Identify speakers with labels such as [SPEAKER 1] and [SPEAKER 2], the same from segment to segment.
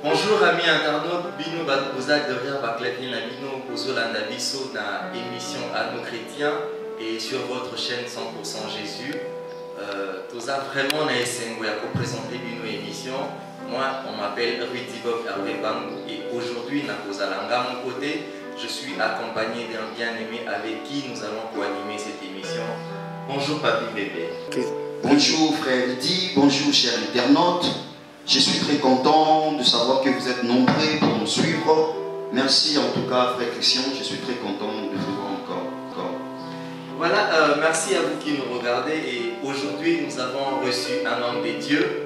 [SPEAKER 1] Bonjour amis internautes, bino batbozak derrière Baklapin Bino Kozolanda Bisso na émission à nos chrétiens et sur votre chaîne 100% Jésus. Toza vraiment na esengo ya présenter bino émission. Moi on m'appelle Rudy Bob Hervé Bangou et aujourd'hui na Kozalanga mon côté, je suis accompagné d'un bien-aimé avec qui nous allons co-animer cette émission. Bonjour Papi Bébé.
[SPEAKER 2] Okay. Bonjour frère Rudy, bonjour chers internautes. Je suis très content de savoir que vous êtes nombreux pour nous suivre. Merci en tout cas, frère Christian, je suis très content de vous voir encore.
[SPEAKER 1] Voilà, merci à vous qui nous regardez. Et aujourd'hui, nous avons reçu un homme de Dieu,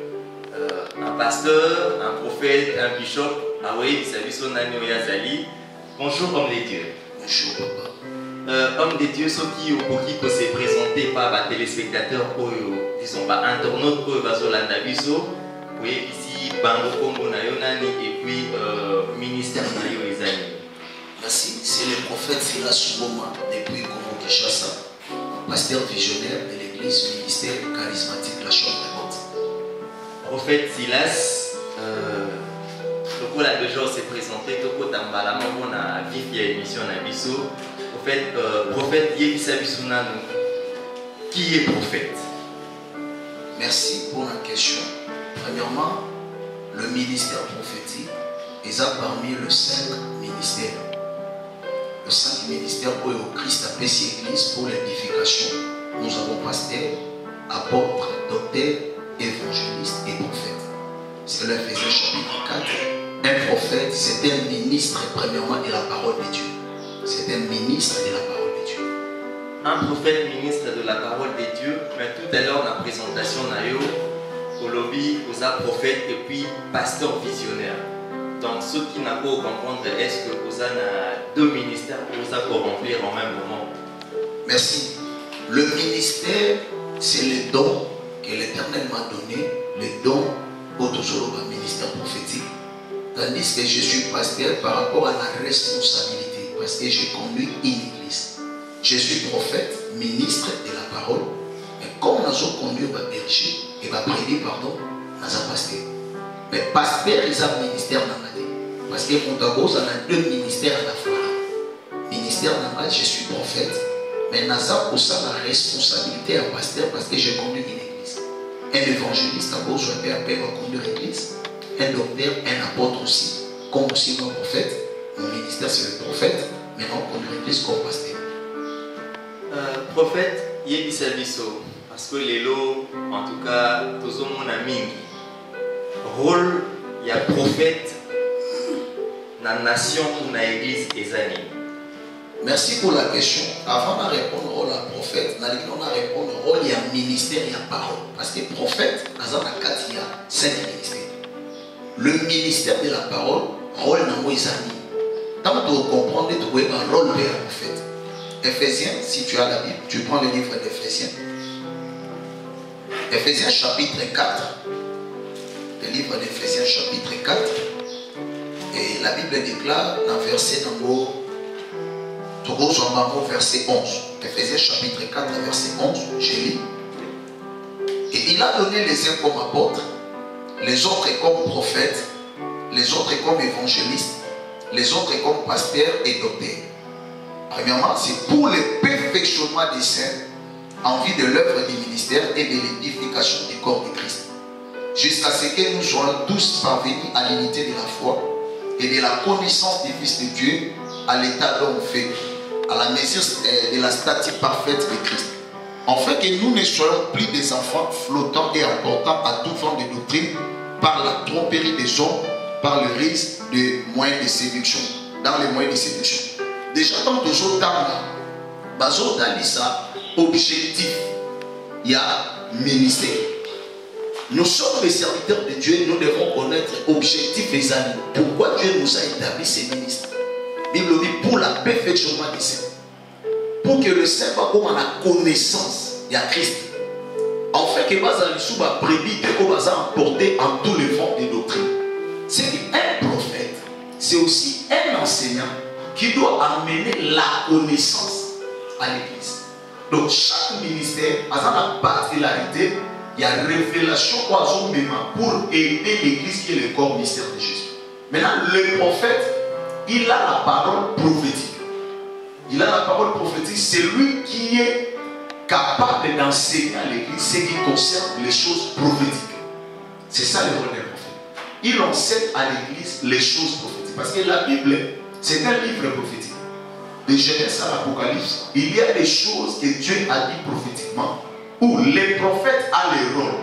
[SPEAKER 1] un pasteur, un prophète, un bishop. Ah oui, Sabiso Nani Oyazali. Bonjour, homme de Dieu.
[SPEAKER 2] Bonjour, papa.
[SPEAKER 1] Homme de Dieu, ceux qui ont s'est présenté par les téléspectateurs, disons, par internautes, Bazolanda Biso. Oui, ici, Bango Kombo Nayonani et puis ministère Nayo Ezani.
[SPEAKER 3] Merci, c'est le prophète Silas Souboma depuis Congo Kinshasa, pasteur visionnaire de l'église ministère charismatique La Chambre Haute.
[SPEAKER 1] Prophète Silas, Toko la deux jours s'est présenté, Toko Tambala Mambo na vif ya émission na biso. Prophète Yebisa Bisunanu, qui est prophète?
[SPEAKER 3] Merci pour la question. Premièrement, le ministère prophétique est parmi les 5 ministères. Les 5 ministères où le Christ a payé l'église pour l'édification. Nous avons pasteur, apôtre, docteur, évangéliste et prophète. C'est l'Éphésiens chapitre 4. Un prophète, c'est un ministre premièrement de la parole de Dieu. C'est un ministre de la parole de Dieu.
[SPEAKER 1] Un prophète ministre de la parole de Dieu, mais tout à l'heure dans la présentation, Kolobi, Osa prophète et puis pasteur visionnaire. Donc ceux qui n'ont pas comprendre, est-ce que Osa a deux ministères pour Osa remplir en même moment?
[SPEAKER 3] Merci. Le ministère, c'est le don que l'Éternel m'a donné, le don au ministère prophétique. Tandis que je suis pasteur par rapport à la responsabilité, parce que j'ai conduit une église. Je suis prophète, ministre de la parole, mais comme nous avons conduit ma berger, et va prédire, pardon, dans un pasteur. Mais pasteur, ils ont un ministère dans la vie. Parce que Montagos a deux ministères à la fois. Ministère dans la vie, je suis prophète. Mais nous avons aussi la responsabilité à pasteur parce que j'ai conduit une église. Un évangéliste à gauche, je vais conduire l'église. Un docteur, un apôtre aussi. Comme aussi mon prophète. Mon ministère, c'est le prophète. Mais on conduit l'église comme pasteur.
[SPEAKER 1] Prophète, Yebisa Bisso. Parce que les lots, en tout cas, tous mon ami, rôle, il y a prophète dans la nation ou dans l'église des années.
[SPEAKER 3] Merci pour la question. Avant de répondre au rôle à prophète, on a répondre au rôle, il y a ministère, il y a parole. Parce que prophète, dans la 4, il y a 5 ministères. Le ministère de la parole, rôle dans les amis. Tant que vous comprenez, vous avez un rôle de prophète. Éphésiens, si tu as la Bible, tu prends le livre d'Éphésiens. Éphésiens chapitre 4, le livre d'Éphésiens chapitre 4, et la Bible déclare dans verset verset 11. Éphésiens chapitre 4, verset 11, je lis. Et il a donné les uns comme apôtres, les autres comme prophètes, les autres comme évangélistes, les autres comme pasteurs et docteurs. Premièrement, c'est pour le perfectionnement des saints, en vue de l'œuvre du ministère et de l'édification du corps de Christ, jusqu'à ce que nous soyons tous parvenus à l'unité de la foi et de la connaissance du Fils de Dieu, à l'état d'homme fait, à la mesure de la stature parfaite de Christ, afin que nous ne soyons plus des enfants flottants et emportant à toute forme de doctrine par la tromperie des hommes, par le risque de moyens de séduction, dans les moyens de séduction. Déjà, dans deux autres temps, Bazo Dalisa, objectif, il y a ministère. Nous sommes les serviteurs de Dieu, nous devons connaître objectif et amis. Pourquoi Dieu nous a établi ces ministres? Bible dit pour la perfectionnement des saints. Pour que le saint va comme à la connaissance, il y a Christ. En fait, que Bazali Souba prédit que va emporter en tous les formes de doctrine. C'est qu'un prophète, c'est aussi un enseignant qui doit amener la connaissance à l'église. Donc chaque ministère a sa particularité, il y a révélation pour aider l'église qui est le corps mystère de Jésus. Maintenant, le prophète, il a la parole prophétique. Il a la parole prophétique, c'est lui qui est capable d'enseigner à l'église ce qui concerne les choses prophétiques. C'est ça le rôle d'un prophète. Il enseigne à l'église les choses prophétiques. Parce que la Bible, c'est un livre prophétique. De Genèse à l'Apocalypse, il y a des choses que Dieu a dit prophétiquement, où les prophètes ont le rôle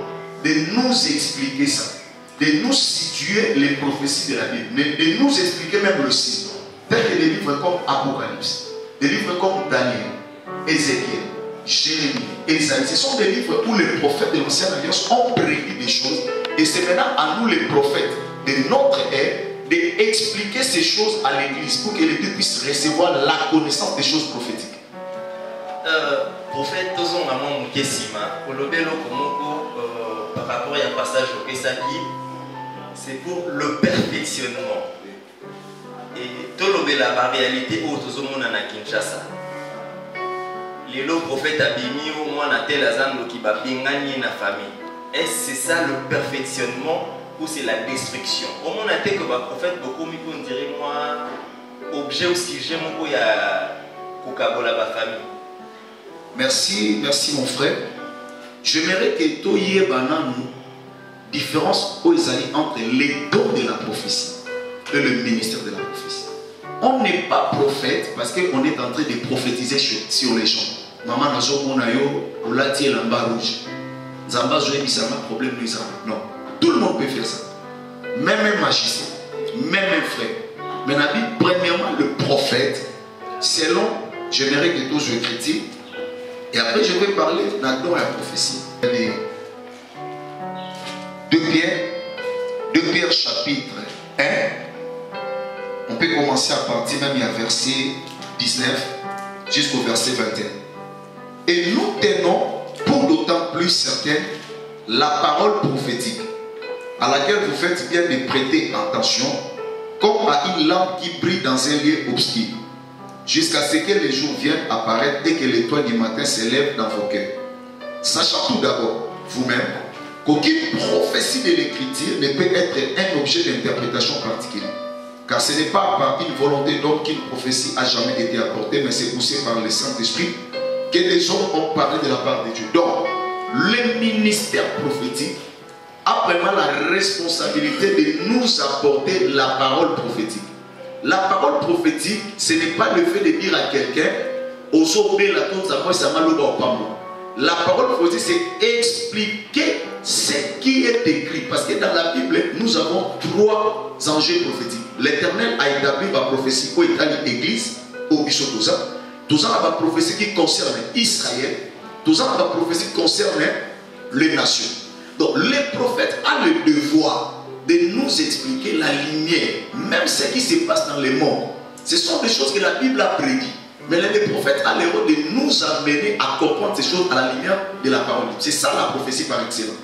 [SPEAKER 3] de nous expliquer ça, de nous situer les prophéties de la Bible, mais de nous expliquer même le signe. Tel que des livres comme Apocalypse, des livres comme Daniel, Ézéchiel, Jérémie, Ésaïe, ce sont des livres où les prophètes de l'Ancienne Alliance ont prédit des choses, et c'est maintenant à nous les prophètes de notre ère d'expliquer ces choses à l'église pour que l'église puisse recevoir la connaissance des choses prophétiques.
[SPEAKER 1] Prophète, tozon maman mukesima, kolobelo komoko par rapport à un passage au Pesaki, c'est pour le perfectionnement. Et tolobela la réalité où tozo mona na Kinshasa. Lelo prophète abimi au moins na tel azando qui va bingani na famille. Est-ce c'est ça le perfectionnement? Ou c'est la destruction? Au moins, on a été que le prophète, beaucoup on dirait moi, objet ou sujet, mon il y a Kokabola, ma famille.
[SPEAKER 3] Merci, merci mon frère. J'aimerais que tu aies une différence entre les dons de la prophétie et le ministère de la prophétie. On n'est pas prophète parce qu'on est en train de prophétiser sur les gens. Maman, on a tiré l'amba rouge. Zamba, je vais dire, problème, non. Tout le monde peut faire ça. Même un magicien, même un frère. Mais la Bible, premièrement, le prophète, selon, j'aimerais que tous je critique. Et après, je vais parler de la prophétie. 2 Pierre chapitre 1. On peut commencer à partir même à verset 19 jusqu'au verset 21. Et nous tenons pour d'autant plus certaine la parole prophétique, à laquelle vous faites bien de prêter attention, comme à une lampe qui brille dans un lieu obscur, jusqu'à ce que le jour vienne apparaître et que l'étoile du matin s'élève dans vos cœurs. Sachant tout d'abord, vous-même, qu'aucune prophétie de l'Écriture ne peut être un objet d'interprétation particulier. Car ce n'est pas par une volonté d'homme qu'une prophétie a jamais été apportée, mais c'est poussé par le Saint-Esprit que les hommes ont parlé de la part de Dieu. Donc, le ministère prophétique a vraiment la responsabilité de nous apporter la parole prophétique. La parole prophétique, ce n'est pas le fait de dire à quelqu'un, la parole prophétique, c'est expliquer ce qui est écrit. Parce que dans la Bible, nous avons 3 enjeux prophétiques. L'Éternel a établi ma prophétie au l'Église, au Bishop Touza. Touza a ma prophétie qui concerne Israël. Touza a ma prophétie qui concerne les nations. Donc, les prophètes ont le devoir de nous expliquer la lumière, même ce qui se passe dans le monde. Ce sont des choses que la Bible a prédit. Mais les prophètes ont le rôle de nous amener à comprendre ces choses à la lumière de la parole. C'est ça la prophétie par excellence.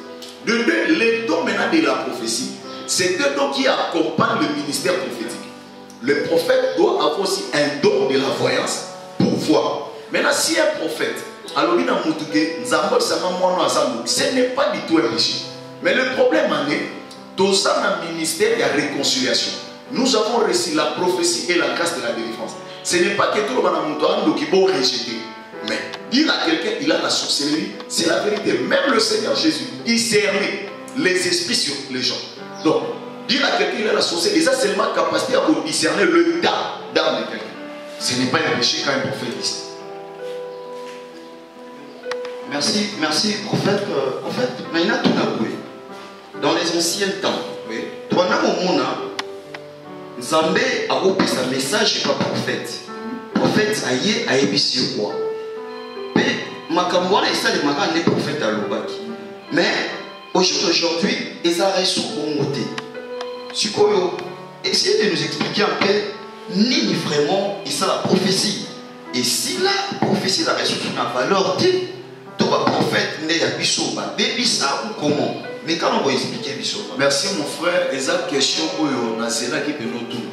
[SPEAKER 3] De deux, les dons maintenant de la prophétie, c'est deux dons qui accompagnent le ministère prophétique. Le prophète doit avoir aussi un don de la voyance pour voir. Maintenant, si un prophète, alors ce n'est pas du tout un péché. Mais le problème en est, dans un ministère de la réconciliation, nous avons reçu la prophétie et la grâce de la délivrance. Ce n'est pas que tout le monde qui va rejeter. Mais dire à quelqu'un qu'il a la sorcellerie, c'est la vérité. Même le Seigneur Jésus discernait les esprits sur les gens. Donc, dire à quelqu'un qu'il a la sorcellerie, ça c'est seulement capacité à discerner le temps d'âme de quelqu'un. Ce n'est pas un péché quand un prophète dit.
[SPEAKER 2] Merci prophète. En fait, maintenant tout a dans les anciens temps, toi Nzambe a repris sa message par prophète. Prophète aïe a ébissé quoi. Mais Makamouana et ça les marins les prophètes à l'Obaki. Mais aujourd'hui, ils ont reçu bon côté. Sukoyo, essayez de nous expliquer un peu ni vraiment et ça la prophétie. Et si la prophétie a reçu une valeur, toi prophète n'est à Bissoba, mais ça ou comment? Mais quand on va expliquer Bissoba.
[SPEAKER 3] Merci mon frère, et cette question on a cela qui peut nous tout.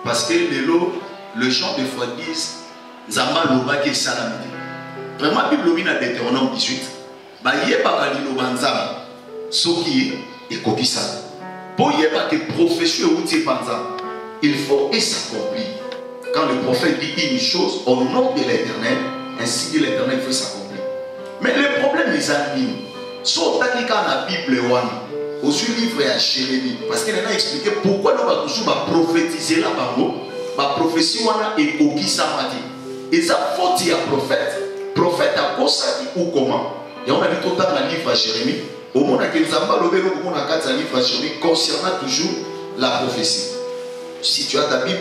[SPEAKER 3] Parce que les gens des fois disent Zamba Loba qui est salamité. Vraiment la Bible a Deutéronome 18. Bah yé pas kali lo banzam. Soki et kokisa. Pour y avoir des professions où tu es il faut et s'accomplir. Quand le prophète dit une chose au nom de l'Éternel, ainsi que l'Éternel fait s'accomplir. Mais le problème, les amis, soit dans la Bible, au livre à Jérémie, parce qu'il a expliqué pourquoi nous avons toujours prophétiser là, ma prophétie est au qui ça m'a dit. Et ça faut dire prophète à quoi ça dit ou comment. Et on a vu tout dans le livre à Jérémie, au moment où nous avons levé le livre à Jérémie concernant toujours la prophétie. Si tu as ta Bible,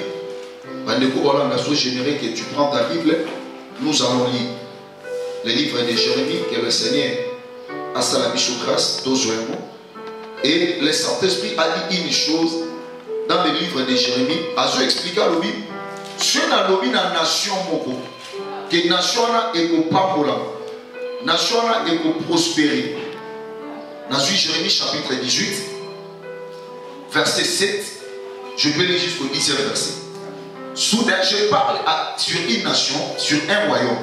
[SPEAKER 3] j'aimerais que tu prends ta Bible, nous allons lire le livre de Jérémie que le Seigneur a salami sous grâce, et le Saint-Esprit a dit une chose dans le livre de Jérémie. A expliqué à lui, ce n'est pas la nation que la nation est pour pambola, la nation est pour prospérer. Dans Jérémie chapitre 18, verset 7, je vais lire jusqu'au 10e verset. Soudain, je parle sur une nation, sur un royaume,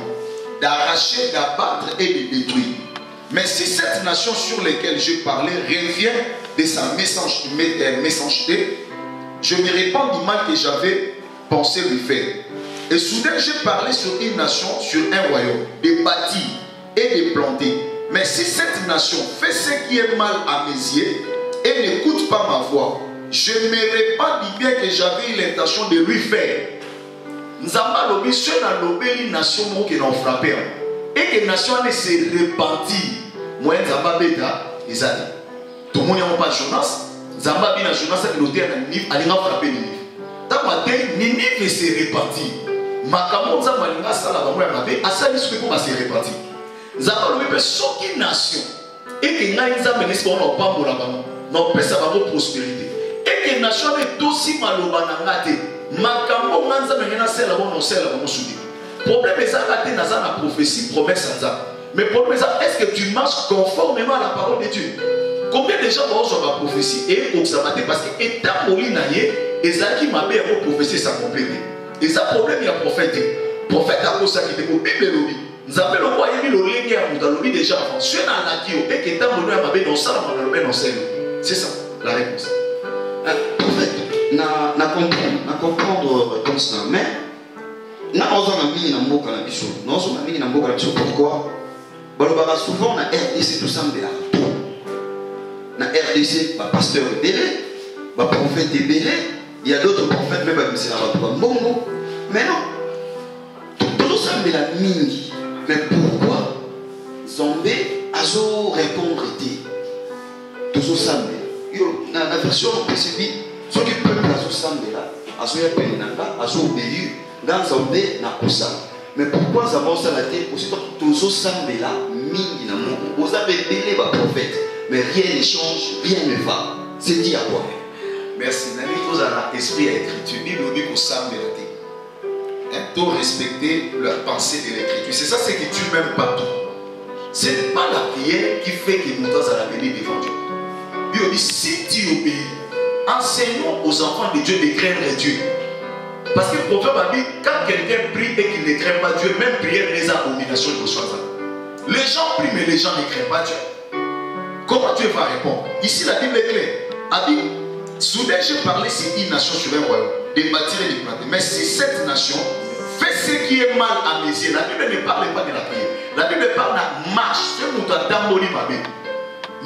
[SPEAKER 3] d'arracher, d'abattre et de détruire. Mais si cette nation sur laquelle je parlais revient de sa méchanceté, je me répands du mal que j'avais pensé lui faire. Et soudain, je parlais sur une nation, sur un royaume, de bâtir et de planter. Mais si cette nation fait ce qui est mal à mes yeux et n'écoute pas ma voix, je me répands du bien que j'avais eu l'intention de lui faire. Nous avons une nation qui nous a frappé. Et que la nation se repentit. Moi, Zamba Beta, ils ont dit. Tout le monde n'a pas de Jonas. Zamba Bina Jonas a noté un livre, il a frappé le livre. Tant que Ninive se repentit. Makamon Zamba Linga Sala Bamoya Mabe, Asali Suko va se repentir. Zamba Lobe, chaque nation. Et que Naïza Menis, on n'a pas pour la Bamo. Non, pas ça va prospérité. Et que la nation est aussi malobanangate. Makamon Nanza Menina Sela Bono Sela Bono Sudi. Problème est ça, dans la prophétie, promesse en ça. Mais le problème est, est-ce que tu marches conformément à la parole de Dieu? Combien de gens vont sur la prophétie et observer parce que étant molinaye, et ça qui m'a bien prophétie s'accomplit. Et ça problème il y a prophète. Prophète a posé qui était au Bible lobby. Nous avons le roi et le légui à mon lobby déjà avant. Sur la nature et qui étant molinaye m'a bien dans ça, c'est ça la réponse.
[SPEAKER 2] Prophète, na comprendre comme ça, mais na ozana mingi na mboka na biso. Na ozana mingi na mboka na biso pourquoi? Balobaka souvent na RDC tout ça mbela. Na RDC, ba pasteur belé, ba prophète belé, il y a d'autres prophètes même qui sont là bongo. Mais non. Tout ça mbela mingi. Mais pourquoi Zambé azo répondre dit tout ça mbela. Yo na version précédente, ceux qui peuvent azo sambela, azo ya penanga, azo obéir dans Zambé na kosa. Mais pourquoi ça va la tête aussi tous semblent là, mine na moko. Vous avez belé ba prophète, mais rien ne change, rien ne va. C'est dit à quoi?
[SPEAKER 3] Merci. Nani tous à l'esprit à l'écriture. Bible dit qu'on semble la tête. Il faut respecter la pensée de l'écriture. C'est ça, c'est que tu m'aimes partout. Ce n'est pas la prière qui fait que nous allons à venir devant Dieu. Bible dit si tu obéis, enseignons aux enfants de Dieu de craindre Dieu. Parce que le prophète a dit, quand quelqu'un prie et qu'il ne craint pas Dieu, même prière les abominations de soi. Les gens prient, mais les gens ne craignent pas Dieu. Comment Dieu va répondre? Ici, la Bible est claire. A dit, soudain, j'ai parlé sur une nation, sur un royaume, de bâtir et de planter. Mais si cette nation fait ce qui est mal à mes yeux, la Bible ne parle pas de la prière. La Bible parle de la marche.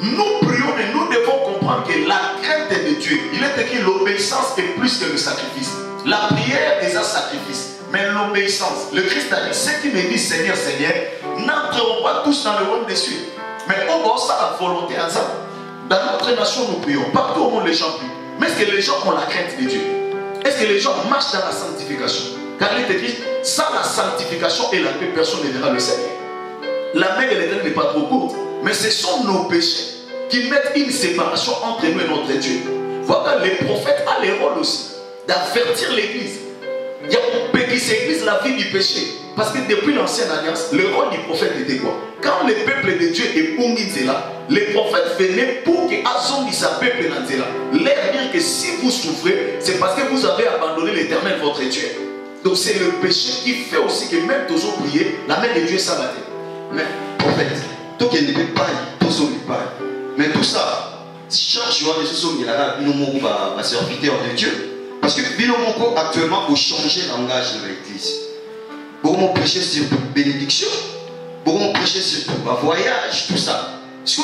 [SPEAKER 3] Nous prions et nous devons comprendre que la crainte de Dieu, il est écrit l'obéissance est plus que le sacrifice. La prière est un sacrifice, mais l'obéissance, le Christ a dit, ceux qui me disent Seigneur, Seigneur, n'entreront pas tous dans le royaume des cieux. Mais au bord, ça la volonté ensemble. Dans notre nation, nous prions. Partout au monde, les gens prient. Mais est-ce que les gens ont la crainte de Dieu? Est-ce que les gens marchent dans la sanctification? Car il est écrit, sans la sanctification et la paix, personne ne verra le Seigneur. La main de l'Éternel n'est pas trop courte, mais ce sont nos péchés qui mettent une séparation entre nous et notre Dieu. Voilà, les prophètes ont le rôle aussi d'avertir l'église. Il y a pour périr cette église la vie du péché. Parce que depuis l'ancienne alliance, le rôle du prophète était quoi? Quand le peuple de Dieu est Bunginzela, les prophètes venaient pour que Azongi sa peuple Nanzela. Leur dire que si vous souffrez, c'est parce que vous avez abandonné l'Éternel, votre Dieu. Donc c'est le péché qui fait aussi que même toujours prier, la main de Dieu s'abattait.
[SPEAKER 2] Mais prophète, tout qui ne peut pas, tout ça ne pas. Mais tout ça, chaque jour, nous sommes serviteurs de Dieu. Parce que Binomoko actuellement pour changer le langage de l'église. Beaucoup prêcher sur bénédiction, beaucoup prêcher sur le voyage, tout ça. Parce que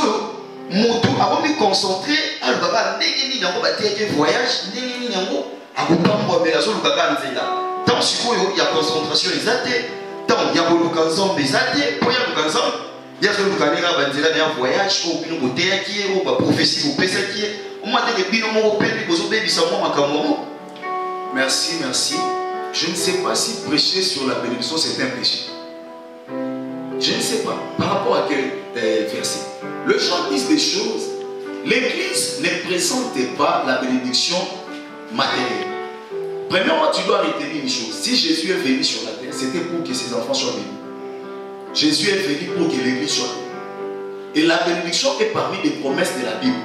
[SPEAKER 2] Moto a me concentrer à le baba ndenge nango bateke voyage ndenge nango akupamba mbela zo lukaka nzela. Tant sikoyo ya concentration ezate, tant ya boluka nzombe ezate, po ya luka nzombe. Ya zo lukanera banzela na voyage ko bino boteya kié ko ba prophétie ko pesa kié. Au moins de bino mo pepe bozo bebisa mo makambo.
[SPEAKER 3] Merci, merci. Je ne sais pas si prêcher sur la bénédiction c'est un péché. Je ne sais pas. Par rapport à quel verset? Le gens disent des choses. L'église ne présentait pas la bénédiction matérielle. Premièrement, tu dois retenir une chose. Si Jésus est venu sur la terre, c'était pour que ses enfants soient bénis. Jésus est venu pour que l'église soit bénie. Et la bénédiction est parmi les promesses de la Bible.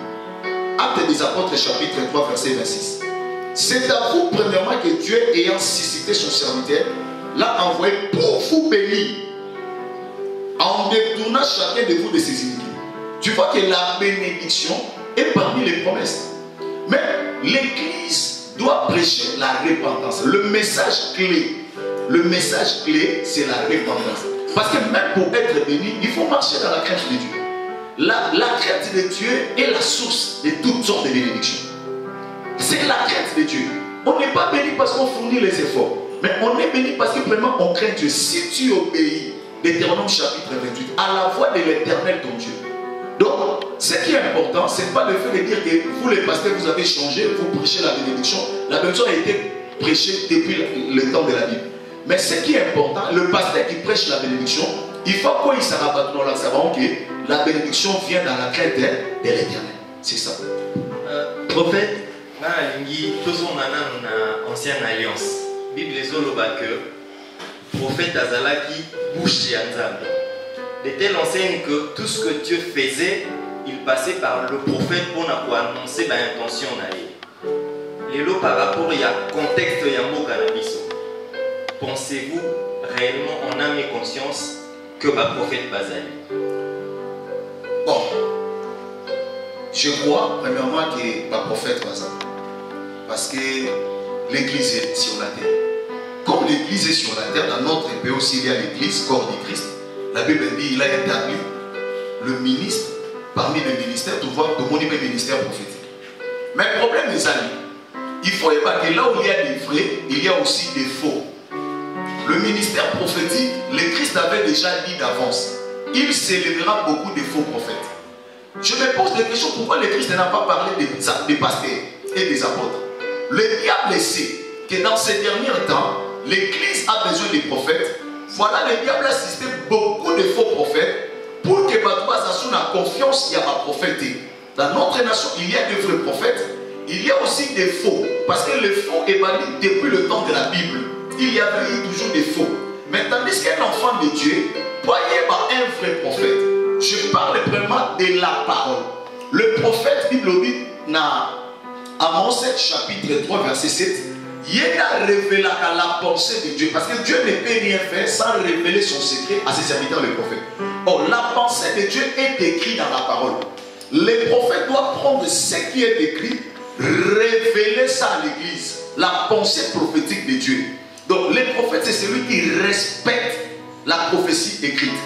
[SPEAKER 3] Actes des Apôtres, chapitre 3, verset 26. C'est à vous, premièrement, que Dieu, ayant suscité son serviteur, l'a envoyé pour vous bénir, en détournant chacun de vous de ses iniquités. Tu vois que la bénédiction est parmi les promesses. Mais l'Église doit prêcher la repentance. Le message clé, c'est la repentance. Parce que même pour être béni, il faut marcher dans la crainte de Dieu. La crainte de Dieu est la source de toutes sortes de bénédictions. C'est la crainte de Dieu. On n'est pas béni parce qu'on fournit les efforts. Mais on est béni parce que vraiment on craint Dieu. Si tu obéis, Deutéronome chapitre 28, à la voix de l'Éternel ton Dieu. Donc, ce qui est important, ce n'est pas le fait de dire que vous les pasteurs, vous avez changé, vous prêchez la bénédiction. La bénédiction a été prêchée depuis le temps de la Bible. Mais ce qui est important, le pasteur qui prêche la bénédiction, il faut qu'il s'arrête dans la savant que la bénédiction vient dans la crainte de l'Éternel. C'est ça.
[SPEAKER 1] Prophète, on a ancienne alliance. Bible ezoloba que prophète azalaki bouche ya Nzambe. De telle enseigne que tout ce que Dieu faisait, il passait par le prophète pour annoncer l'intention naïe. Lelo par rapport au contexte ya mboka na biso. Pensez-vous réellement en âme et conscience que le prophète Bazali?
[SPEAKER 3] Bon, je crois premièrement que le prophète Bazali. Parce que l'église est sur la terre. Comme l'église est sur la terre, dans notre pays aussi il y a l'église, corps du Christ. La Bible dit il a établi le ministre, parmi les ministères, tu vois, de mon ministère prophétique. Mais le problème est amis, il faut pas que là où il y a des vrais, il y a aussi des faux. Le ministère prophétique, le Christ avait déjà dit d'avance, il s'élèvera beaucoup de faux prophètes. Je me pose des questions, pourquoi le Christ n'a pas parlé des pasteurs et des apôtres? Le diable sait que dans ces derniers temps, l'église a besoin des prophètes. Voilà, le diable a assisté beaucoup de faux prophètes pour que Batouazassoun a confiance, il y a un prophète. Dans notre nation, il y a de vrais prophètes, il y a aussi des faux. Parce que le faux est banni depuis le temps de la Bible. Il y avait toujours des faux. Mais tandis qu'un enfant de Dieu, voyez un vrai prophète. Je parle vraiment de la parole. Le prophète, Bible dit, Amos 7, chapitre 3, verset 7, il a révélé la pensée de Dieu. Parce que Dieu ne peut rien faire sans révéler son secret à ses serviteurs, les prophètes. Or, la pensée de Dieu est écrite dans la parole. Les prophètes doivent prendre ce qui est écrit, révéler ça à l'église. La pensée prophétique de Dieu. Donc, les prophètes, c'est celui qui respecte la prophétie écrite.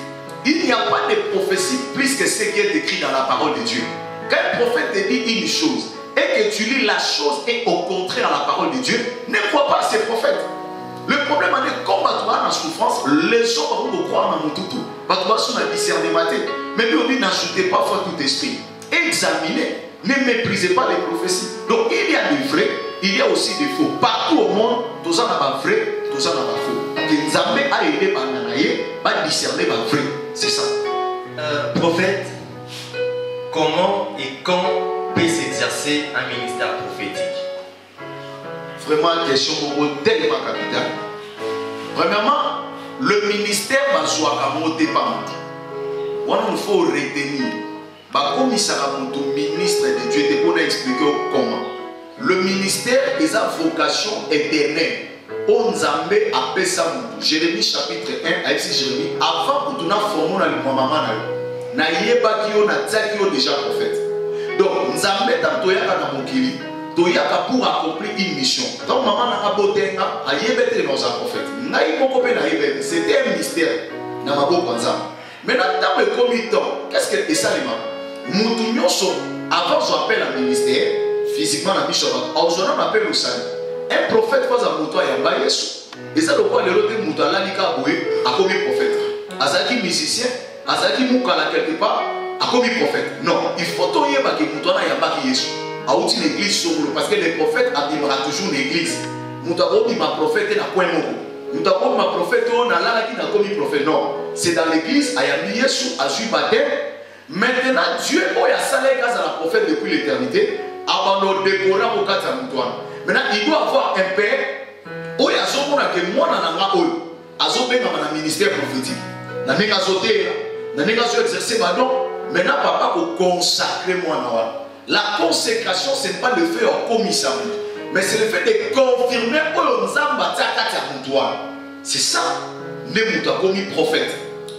[SPEAKER 3] Il n'y a pas de prophétie plus que ce qui est écrit dans la parole de Dieu. Quand un prophète te dit une chose, et que tu lis la chose et au contraire la parole de Dieu, ne crois pas à ces prophètes. Le problème est que comme tu as la souffrance, les gens vont croire dans mon toutou. Tu as sur un discernement. Mais lui, on dit n'ajoutez pas foi tout esprit. Examinez, ne méprisez pas les prophéties. Donc il y a des vrais, il y a aussi des faux. Partout au monde, tous en a vrai, tous en a faux. Donc Nzambe a aidé par Nanaye, va discerner par vrai. C'est ça.
[SPEAKER 1] Prophète, comment et quand peut s'exercer un ministère prophétique?
[SPEAKER 3] Vraiment, question tellement capitale. Premièrement, le ministère va soit camoté par moi. Il faut retenir. Comme il sera mon ministre de Dieu, tu peux expliquer comment. Le ministère est sa vocation éternelle. On Nzambe appelle ça. Jérémie chapitre 1, avec Jérémie, avant que tu n'as formé le maman, na yeba qui on a déjà prophète. Donc, Nzambe dans toyaka na mokili, toyaka pour accomplir une mission. Donc, maman n'a pas botenga, a yébete dans un prophète. Naï moko pe na yébete, c'était un mystère. Na mabo kwanza. Mais dans le comité, qu'est-ce que c'est ça les mains? Moutou nyonso, avant qu'on appelle un ministère, physiquement la mission, on appelle le salut. Un prophète pas un moutou à yamba yesu. Et ça le quoi le rote moutou à l'alika boué, a commis prophète. Azaki musicien, azaki moukala quelque part, a commis prophète. Non, il faut tout y avoir que moutou à yamba yesu. A outil l'église sur le parce que les prophètes abîmera toujours l'église. Moutou a commis ma prophète et na point moko. Moutou a commis ma prophète on a là qui n'a commis prophète. Non, c'est dans l'église à yamba yesu a su baptême. Maintenant, Dieu a salé grâce à la prophète depuis l'éternité, avant de décorer au cas de Moutoine. Maintenant, il doit avoir un père, où il y a ce qu'on a que moi, dans le ministère prophétique. Dans le exercer, maintenant, papa, pour consacrer moi. La consécration, ce n'est pas le fait en commission, mais c'est le fait de confirmer que nous avons. C'est ça, nous avons commis prophète,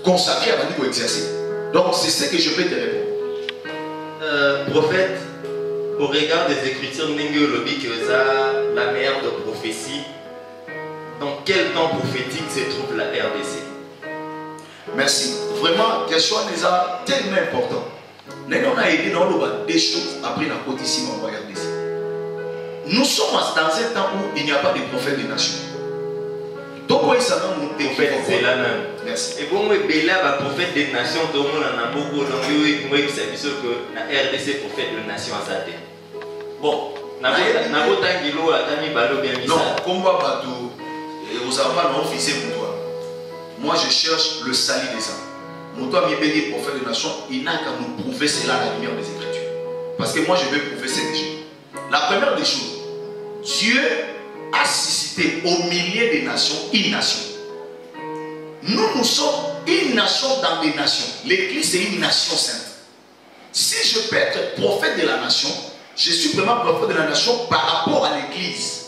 [SPEAKER 3] consacré à la exercer. Donc c'est ce que je peux te répondre.
[SPEAKER 1] Prophète, au regard des Écritures, la meilleure de prophétie, dans quel temps prophétique se trouve la RDC?
[SPEAKER 3] Merci. Vraiment, question est tellement importante. Nous avons aidé dans le des choses après la côte ici en RDC. Nous sommes dans un temps où il n'y a pas de prophète des nations. Donc,
[SPEAKER 1] c'est la même.
[SPEAKER 3] Merci.
[SPEAKER 1] Et bon, Bella va prophète des nations, tout le monde en a beaucoup. Donc, moi, je sais que la RDC prophète des nations à sa tête. Bon, non,
[SPEAKER 3] combat bateau, aux enfants officiers pour toi. Moi, je cherche le salut des âmes. Mon toi, mi béni prophète des nations, il n'a qu'à nous prouver cela à la lumière des Écritures. Parce que moi, je vais prouver ce que j'ai. La première des choses, Dieu a suscité au milieu des nations une nation. Nous sommes une nation dans des nations. L'église est une nation sainte. Si je peux être prophète de la nation, je suis vraiment prophète de la nation par rapport à l'église.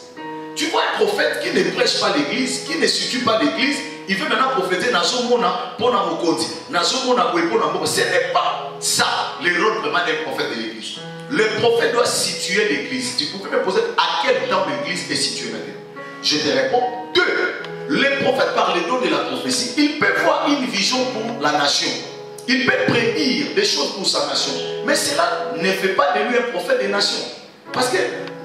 [SPEAKER 3] Tu vois un prophète qui ne prêche pas l'église, qui ne situe pas l'église, il veut maintenant prophéter dans son monde pour la mokondi, dans son monde pour ce n'est pas ça le rôle vraiment d'un prophète de l'église. Le prophète doit situer l'église. Tu peux me poser à quel temps l'église est située maintenant? Je te réponds. 2. Le prophète par le don de la prophétie, il peut voir une vision pour la nation. Il peut prédire des choses pour sa nation. Mais cela ne fait pas de lui un prophète des nations. Parce que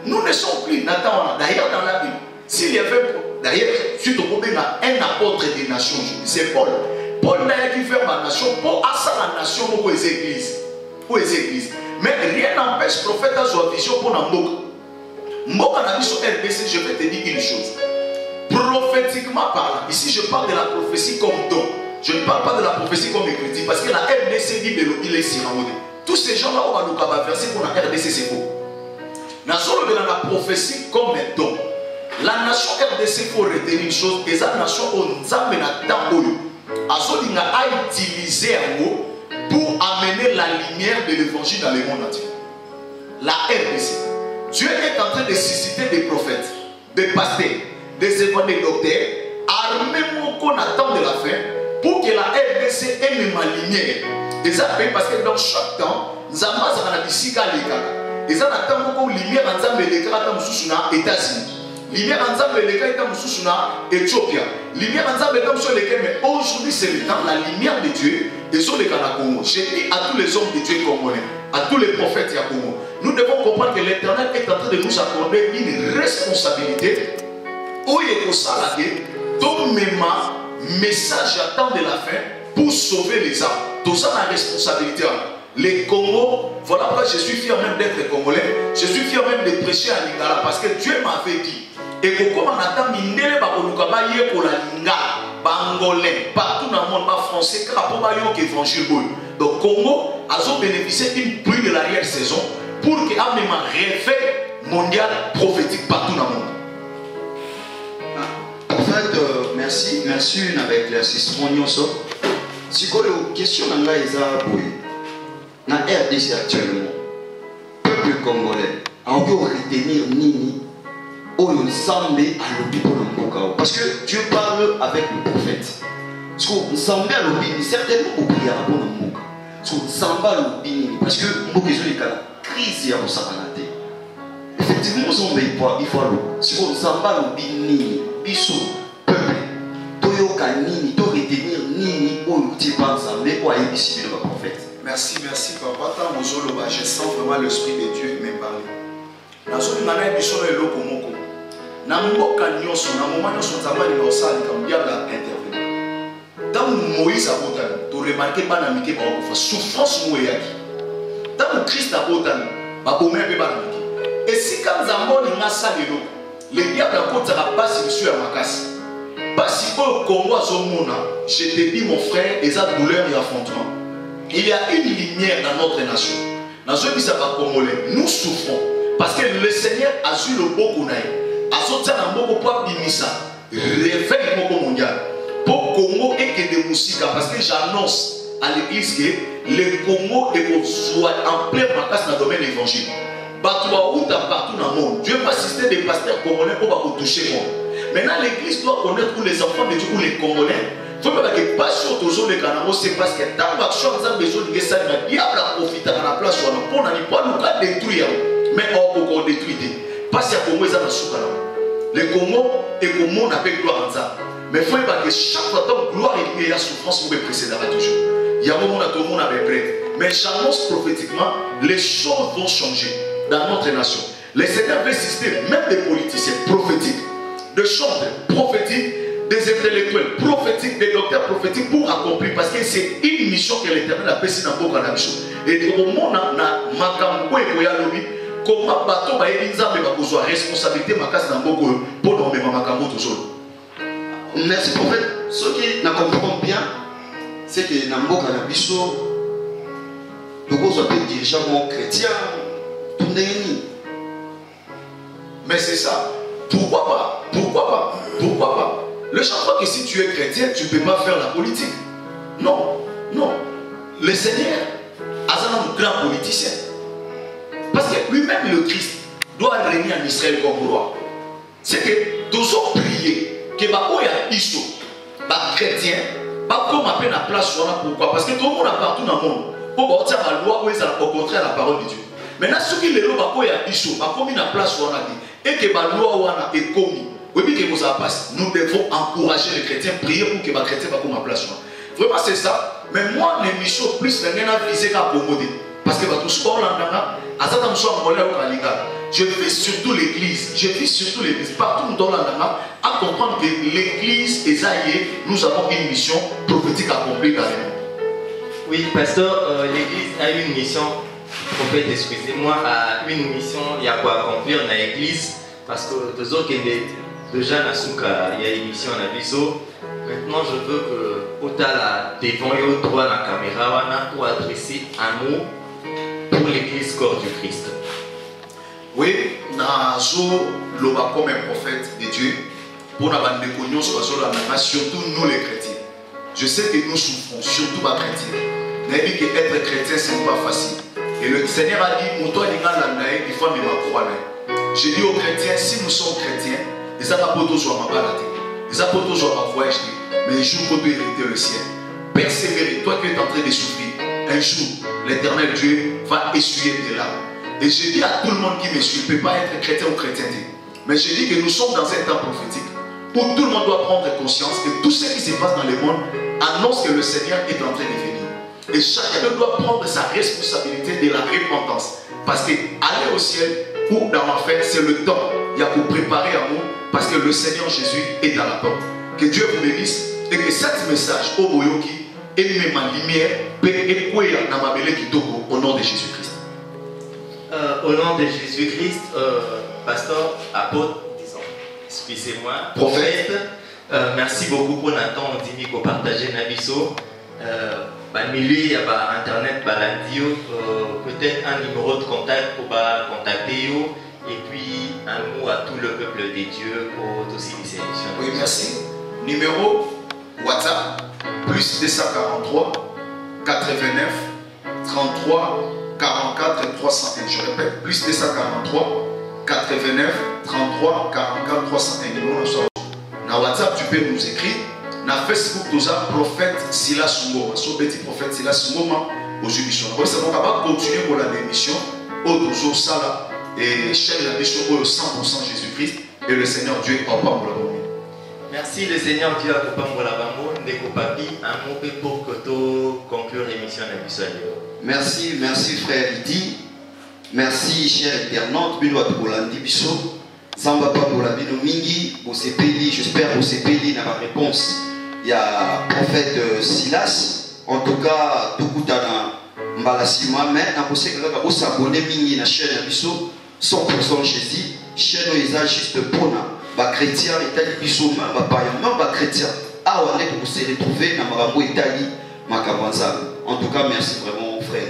[SPEAKER 3] nous ne sommes plus, d'ailleurs dans la Bible, s'il y avait, d'ailleurs, suite au problème, un apôtre des nations, c'est Paul. Paul n'a qui faire ma nation, pour assurer la nation pour les églises. Pour les églises. Mais rien n'empêche le prophète à sa vision pour la Mboka. Mboka n'a sur RDC, je vais te dire une chose. Prophétiquement parlant, ici je parle de la prophétie comme don. Je ne parle pas de la prophétie comme écriture, parce que la RDC dit il est siramodé. Tous ces gens-là, on va nous verser pour la RDC, c'est faux. Nous sommes dans la prophétie comme un don. La nation RDC, il faut retenir une chose, et la nation, on a utilisé un mot pour amener la lumière de l'évangile dans le monde entier. La RDC. Dieu est en train de susciter des prophètes, des pasteurs, des évangélistes, des docteurs, armés qu'on attend de la fin, pour que la RDC ait même la lumière. Et ça fait parce que dans chaque temps, nous avons la bisika les ça attend beaucoup lumière en Zambie les gars dans les États-Unis. Lumière en Zambie les gars dans l'Éthiopie. Lumière en Zambie dans les gars, mais aujourd'hui c'est le temps la lumière de Dieu et sur les Ghana Congo. Je dis à tous les hommes de Dieu congolais, à tous les prophètes du Congo, nous devons comprendre que l'Éternel est en train de nous accorder une responsabilité. Où il faut s'alaguer, ton message attend de la fin pour sauver les âmes. Tout ça la responsabilité. Les Congos, voilà pourquoi je suis fier même d'être congolais. Je suis fier même de prêcher à Lingala parce que Dieu m'avait dit. Et que comme on attend Mindele, pour la Lingala, Bangolais, partout dans le monde, français, car pour évangile. Donc Congo a bénéficié d'une pluie de l'arrière-saison pour qu'il y ait un réveil mondial prophétique partout dans le monde.
[SPEAKER 2] En fait, merci avec l'assistant. Si vous avez une question, dans RDC actuellement, peuple congolais, on peut retenir Nini, parce que Dieu parle avec le prophète. Parce que Nzambe a certainement oublié à bon Mboka. Parce que Nzamba l'obini, parce que Mboka est crise ya kosakana te. Effectivement, il faut l'eau. Si on s'en va au bini, biso, peuple, toyoka nini, to retenir nini, ou tu penses à mais quoi est ici le prophète.
[SPEAKER 3] Merci, merci papa. Tant que je sens vraiment l'esprit de Dieu me parler. Dans ce moment, je suis là pour moi. Na mboka nyonso na moment nyonso nzamba ni osali comme diable a intervenu. Tant Moïse a botan, to remarquer pas na mike ba ko fa souffrance mo yaki. Tant Christ a botan, ba ko même ba na mike. Et si comme nzamba ni masalelo, le diable a kotaka basi biso ya makasi. Basi au Congo azomona, je te dis mon frère, et ça douleur et affrontement. Il y a une lumière dans notre nation. Dans ceux qui savent congolais, nous souffrons parce que le Seigneur a su le beau konaï. Azotia na mboko pour bimisa réveil moko mondial pour Congo et que de musique parce que j'annonce à l'église que le Congo est en plein marquage dans le domaine évangile. Partout partout dans le monde. Dieu va assister des pasteurs congolais pour toucher moi. Maintenant l'église doit connaître tous les enfants de Dieu ou les Congolais. Il faut que pas sur toujours les canaux, c'est parce que tant que a besoin de ça, il y a la profiter à la place pour n'a pas nous détruire, mais on peut détruire. Parce que Congo est dans le soukana. Le Congo est comme on appelle gloire en ça. Mais il faut que chaque fois que gloire et la souffrance vous précédera toujours. Il y a un moment où tout le monde est prêt. Mais j'annonce prophétiquement, les choses vont changer dans notre nation. Le Seigneur veut assister même des politiciens prophétiques, des chantres prophétiques, des intellectuels prophétiques, des docteurs prophétiques pour accomplir. Parce que c'est une mission que l'Éternel a fait dans beaucoup de et au moment où on a comment bateau va être une responsabilité pour nommer Makambo toujours.
[SPEAKER 2] Merci prophète. Ce qui nous comprend bien, c'est que dans le Canabiso, nous sommes dirigeants chrétiens, tout n'est ni.
[SPEAKER 3] Mais c'est ça. Pourquoi pas? Pourquoi pas? Pourquoi pas? Le chaque fois que si tu es chrétien, tu ne peux pas faire la politique. Non, non. Le Seigneur a un grand politicien. Parce que lui-même, le Christ, doit régner en Israël comme roi. C'est que nous avons prié que les chrétiens, pas comme à peine la place, pourquoi? Parce que tout le monde a partout dans le monde. Pour obtenir la loi, au contraire la parole de Dieu. Maintenant, ceux qui les lois, comme la place, et que la loi est commise. Nous devons encourager les chrétiens, prier pour que les chrétiens soient comme la place. Vraiment, c'est ça. Mais moi, l'émission plus, je vais accommoder. Parce que tout sport là, je vis surtout l'église. Je vis surtout l'église. Partout dans l'Andana, à comprendre que l'église est aillée, nous avons une mission prophétique à accomplir dans le monde.
[SPEAKER 1] Oui, pasteur, l'église a une mission, prophète, excusez-moi, a une mission, il y a quoi accomplir dans l'église. Parce que deux autres, déjà, il y a une mission à Biso. Maintenant, je veux que, au-delà devant et au droit de la caméra, pour adresser un mot pour l'église corps du Christ.
[SPEAKER 3] Oui, Nazo loba comme un prophète de Dieu pour surtout nous les chrétiens. Je sais que nous souffrons, surtout les chrétiens. Mais que être chrétien, ce n'est pas facile. Et le Seigneur a dit, il faut me croire. J'ai dit aux chrétiens, si nous sommes chrétiens, ils n'ont pas toujours ma balade. Ils n'ont pas toujours ma voyage. Mais un jour, il faut hériter le ciel. Persévérer, toi qui es en train de souffrir, un jour, l'Éternel Dieu va essuyer tes larmes. Et je dis à tout le monde qui me suit, ne peut pas être chrétien ou chrétienté. Mais je dis que nous sommes dans un temps prophétique où tout le monde doit prendre conscience que tout ce qui se passe dans le monde annonce que le Seigneur est en train de venir. Et chacun doit prendre sa responsabilité de la repentance. Parce que aller au ciel ou dans l'enfer, c'est le temps. Il y a pour préparer à nous parce que le Seigneur Jésus est à la porte. Que Dieu vous bénisse et que cet message au Boyoki et même en lumière au nom de Jésus-Christ.
[SPEAKER 1] Au nom de Jésus-Christ, pasteur, apôtre, disons, excusez-moi,
[SPEAKER 3] prophète,
[SPEAKER 1] merci beaucoup pour Nathan, on dit qu'on partage Nabiso. Milieu, il y a internet, peut-être un numéro de contact pour contacter vous, et puis un mot à tout le peuple des dieux pour aussi les émissions.
[SPEAKER 3] Oui, merci. Numéro WhatsApp, plus 243 89 33 44 301. Je répète, plus 243 89 33 44 301. Dans WhatsApp, tu peux nous écrire. Dans Facebook, tu as prophète Silas Ngoma. Son petit prophète Silas Ngoma aux émissions. On va continuer pour l'émission. toujours ça là. Et chaîne la mission au 100% Jésus-Christ. Et le Seigneur Dieu est papa pour la bonne.
[SPEAKER 1] Merci le Seigneur Dieu à Papa Mbolabango. Ndeko Papi, un mot pour conclure l'émission de Bissau.
[SPEAKER 2] Merci, merci frère Lydie. Merci cher internaute. Bino Atolandi Bissau. Samba Papola Bino Mingi. J'espère que vous avez la réponse. Il y a prophète Silas. En tout cas, tout le temps, Mbalasima. Mais on peut s'abonner Mingi na chaîne Bissau. 100% Jésus. Chaîne Oisa juste pour les chrétiens, les Bissau, les païens, même les chrétiens. Ah, on est pour se retrouver dans Marambo Italie, Makabanza. En tout cas, merci vraiment, frère.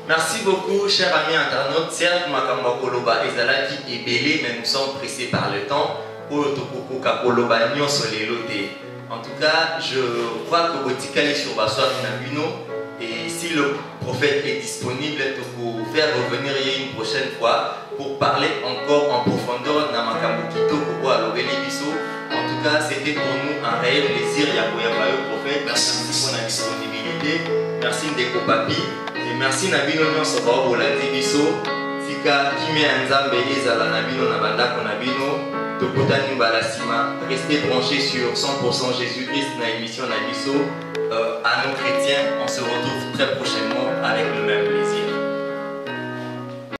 [SPEAKER 1] Merci beaucoup, chers amis internautes. Certes, Makambo Koloba et Zalaki est belé, mais nous sommes pressés par le temps. Pour Tokoko Kakoloba Nyon Solelote. En tout cas, je crois que Botika est sur Bassoir Nabino. Et si le prophète est disponible, pour faire revenir une prochaine fois pour parler encore en profondeur dans Makambo Kito Koko Alobeli Bisso. En tout cas, c'était pour nous un réel plaisir. Yaboyabayo prophète. Merci pour la disponibilité. Merci Ndeko Papi. Et merci Nabino Nyon Soba Bolandi Bisso. Sika Kimi Nzambe Ezala Nabino Nabandako Nabino. Tokotani Balasima. Restez branchés sur 100% Jésus-Christ dans l'émission Nabisso. À nos chrétiens, on se retrouve très prochainement avec le même plaisir.